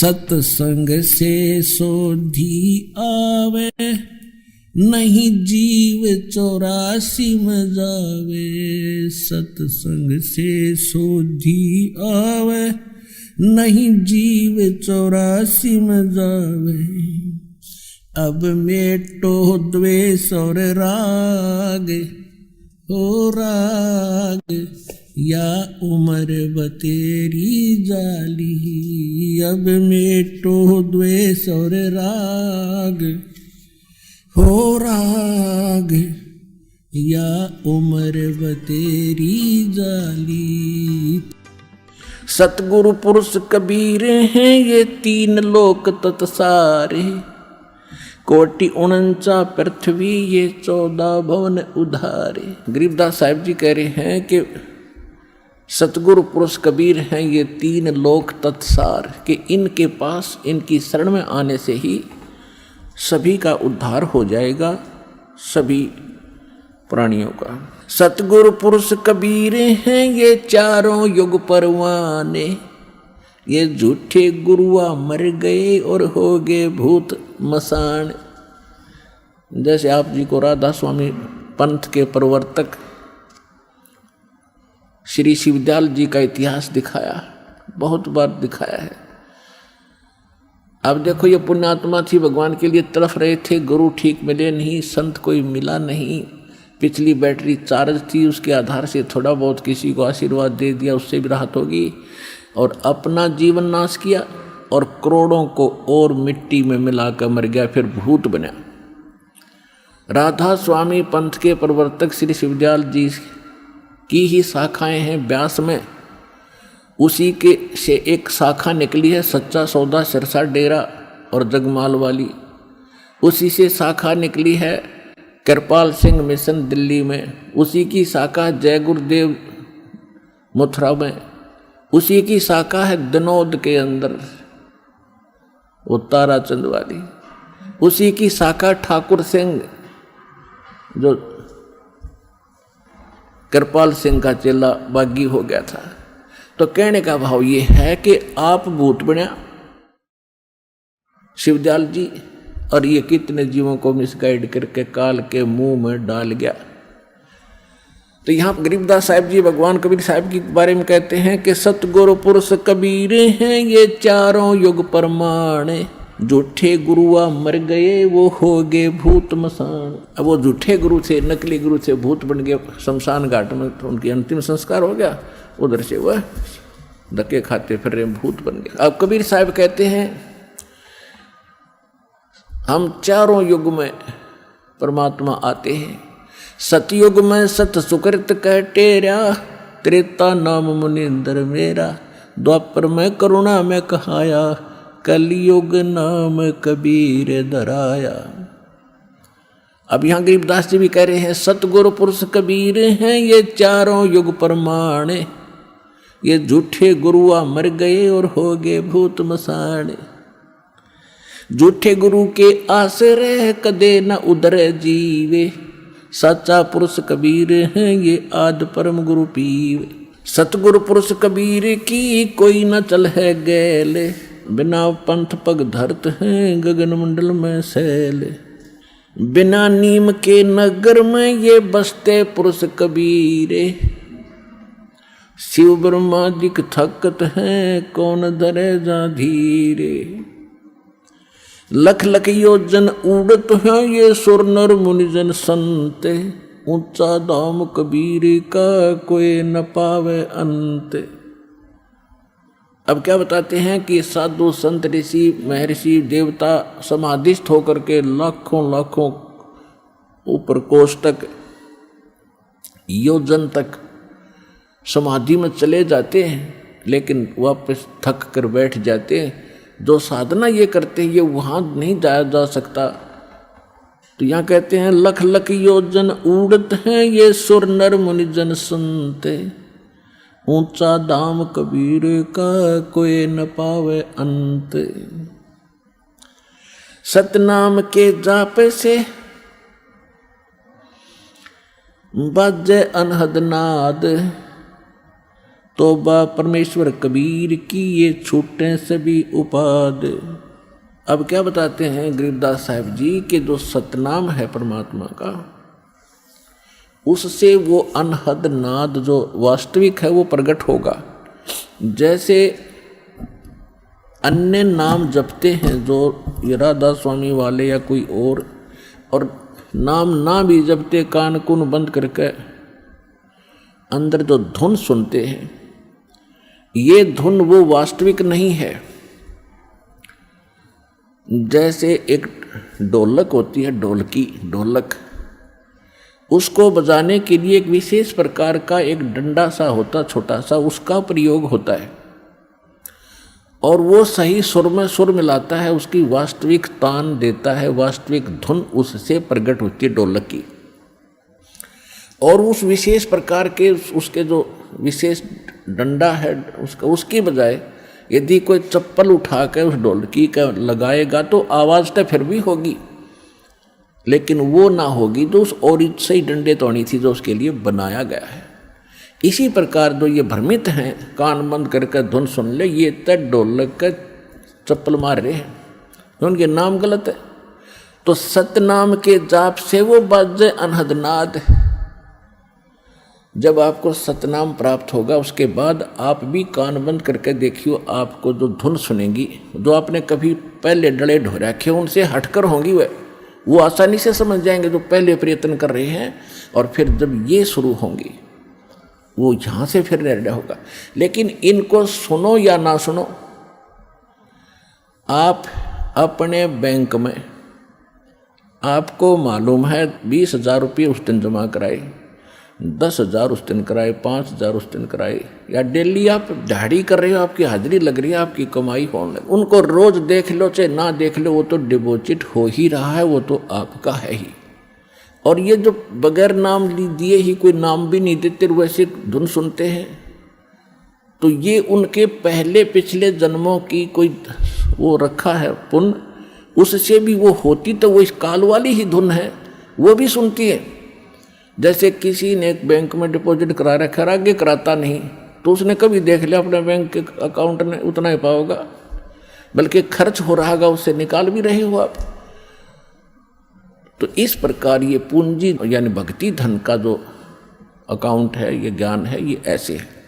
सत्संग से सोधी आवे, नहीं जीव 84 में जावे। सत्संग से सोधी आवे, नहीं जीव 84 में जावे। अब मेटो द्वेष और राग, हो राग या उम्र बतेरी जाली। अब मेटो द्वेष और राग, हो राग या उम्र बतेरी जाली। सतगुरु पुरुष कबीर हैं ये 3 लोक तत्सारे, कोटि 49 पृथ्वी ये 14 भवन उधारे। गरीबदास साहिब जी कह रहे हैं कि सतगुरु पुरुष कबीर हैं ये 3 लोक तत्सार, कि इनके पास इनकी शरण में आने से ही सभी का उद्धार हो जाएगा, सभी प्राणियों का। सतगुरु पुरुष कबीर हैं ये 4 युग परवाने, ये झूठे गुरुआ मर गए और हो गए भूत मसान। जैसे आप जी को राधा स्वामी पंथ के प्रवर्तक श्री शिवदयाल जी का इतिहास दिखाया, बहुत बार दिखाया है। अब देखो ये पुण्यात्मा थी, भगवान के लिए तड़फ रहे थे, गुरु ठीक मिले नहीं, संत कोई मिला नहीं, पिछली बैटरी चार्ज थी, उसके आधार से थोड़ा बहुत किसी को आशीर्वाद दे दिया, उससे भी राहत होगी, और अपना जीवन नाश किया और करोड़ों को और मिट्टी में मिलाकर मर गया, फिर भूत बना। राधा स्वामी पंथ के प्रवर्तक श्री शिवदयाल जी की ही शाखाएं हैं व्यास में, उसी के से एक शाखा निकली है सच्चा सौदा सिरसा डेरा और जगमाल वाली, उसी से शाखा निकली है कृपाल सिंह मिशन दिल्ली में, उसी की शाखा जय गुरुदेव मथुरा में, उसी की शाखा है दिनोद के अंदर वो ताराचंद वाली, उसी की शाखा ठाकुर सिंह जो कृपाल सिंह का चेला बागी हो गया था। तो कहने का भाव ये है कि आप भूत बना शिवदयाल जी, और ये कितने जीवों को मिसगाइड करके काल के मुंह में डाल गया। तो यहाँ गरीबदास साहिब जी भगवान कबीर साहिब के बारे में कहते हैं कि सतगुरु पुरुष कबीर हैं ये 4 युग परमाणे, झूठे गुरुआ मर गए वो हो गए भूत मसान। अब वो झूठे गुरु थे, नकली गुरु थे, भूत बन गए शमशान घाट में, तो उनकी अंतिम संस्कार हो गया, उधर से वह धक्के खाते फिर रहे भूत बन गए। अब कबीर साहब कहते हैं हम 4 युग में परमात्मा आते हैं। सतयुग में सत सुकृत कह टेरा, त्रेता नाम मुनिंदर मेरा, द्वापर में करुणा में कहाया, कलयुग नाम कबीर धराया। अब यहाँ गरीबदास जी भी कह रहे हैं सतगुरु पुरुष कबीर हैं ये 4 युग परमाणे, ये झूठे गुरुआ मर गए और हो गए भूत मसाणे। झूठे गुरु के आश्रय कदे न उधर जीवे, सच्चा पुरुष कबीर हैं ये आद परम गुरु पीवे। सतगुरु पुरुष कबीर की कोई न चल है गैले, बिना पंथ पग धरत हैं गगन मंडल में सैले। बिना नीम के नगर में ये बसते पुरुष कबीरे, शिव ब्रह्मा दिख थकत हैं कौन धरे जा धीरे। लख लख योजन उड़त हैं ये सुर नर मुनिजन संते, ऊंचा धाम कबीर का कोई न पावे अंत। अब क्या बताते हैं कि साधु संत ऋषि महर्षि देवता समाधिस्थ होकर के लाखों लाखों ऊपर कोष तक योजन तक समाधि में चले जाते हैं, लेकिन वापस थक कर बैठ जाते हैं। जो साधना ये करते हैं ये वहाँ नहीं जाया जा सकता। तो यहाँ कहते हैं लख लख योजन उड़त हैं ये सुर नर मुनिजन सुनते, ऊंचा धाम कबीर का कोई न पावे अंत। सतनाम के जाप से बाजे अनहद नाद, तोबा परमेश्वर कबीर की ये छूटे सभी उपाद। अब क्या बताते हैं गरीबदास साहब जी कि जो सतनाम है परमात्मा का, उससे वो अनहद नाद जो वास्तविक है वो प्रकट होगा। जैसे अन्य नाम जपते हैं जो ये राधा स्वामी वाले या कोई और नाम ना भी जपते, कान कुन बंद करके अंदर जो धुन सुनते हैं, ये धुन वो वास्तविक नहीं है। जैसे एक ढोलक होती है, ढोलक, उसको बजाने के लिए एक विशेष प्रकार का एक डंडा सा होता, छोटा सा, उसका प्रयोग होता है और वो सही सुर में सुर मिलाता है, उसकी वास्तविक तान देता है, वास्तविक धुन उससे प्रकट होती है ढोलक की। और उस विशेष प्रकार के उसके जो विशेष डंडा है उसकी बजाय यदि कोई चप्पल उठा कर उस ढोलकी का लगाएगा तो आवाज़ तो फिर भी होगी, लेकिन वो ना होगी जो उस और से ही डंडे तोड़ी थी जो उसके लिए बनाया गया है। इसी प्रकार जो ये भ्रमित हैं, कान बंद करके धुन सुन ले, ये तक ढोलक का चप्पल मार रहे हैं, उनके नाम गलत है। तो सतनाम के जाप से वो बाजे अनहद नाद। जब आपको सतनाम प्राप्त होगा उसके बाद आप भी कान बंद करके देखियो, आपको जो धुन सुनेंगी, जो आपने कभी पहले डले ढो रखे उनसे हटकर होंगी, वो आसानी से समझ जाएंगे जो पहले प्रयत्न कर रहे हैं। और फिर जब ये शुरू होंगी वो यहाँ से फिर निर्णय होगा। लेकिन इनको सुनो या ना सुनो, आप अपने बैंक में आपको मालूम है 20,000 रुपये उस दिन जमा कराए, 10,000 उस दिन कराए, 5,000 उस दिन कराए, या डेली आप दिहाड़ी कर रहे हो, आपकी हाजिरी लग रही है, आपकी कमाई होने, उनको रोज देख लो चाहे ना देख लो, वो तो डिपॉजिट हो ही रहा है, वो तो आपका है ही। और ये जो बगैर नाम दिए ही कोई नाम भी नहीं देते वैसे धुन सुनते हैं, तो ये उनके पहले पिछले जन्मों की कोई वो रखा है पुण्य, उससे भी वो होती तो वो इस काल वाली ही धुन है, वो भी सुनती है। जैसे किसी ने एक बैंक में डिपॉजिट करा रखा, आगे कराता नहीं, तो उसने कभी देख लिया अपने बैंक के अकाउंट में उतना ही पाओगा, बल्कि खर्च हो रहा होगा, उससे निकाल भी रहे हो आप। तो इस प्रकार ये पूंजी यानी भक्ति धन का जो अकाउंट है, ये ज्ञान है, ये ऐसे है।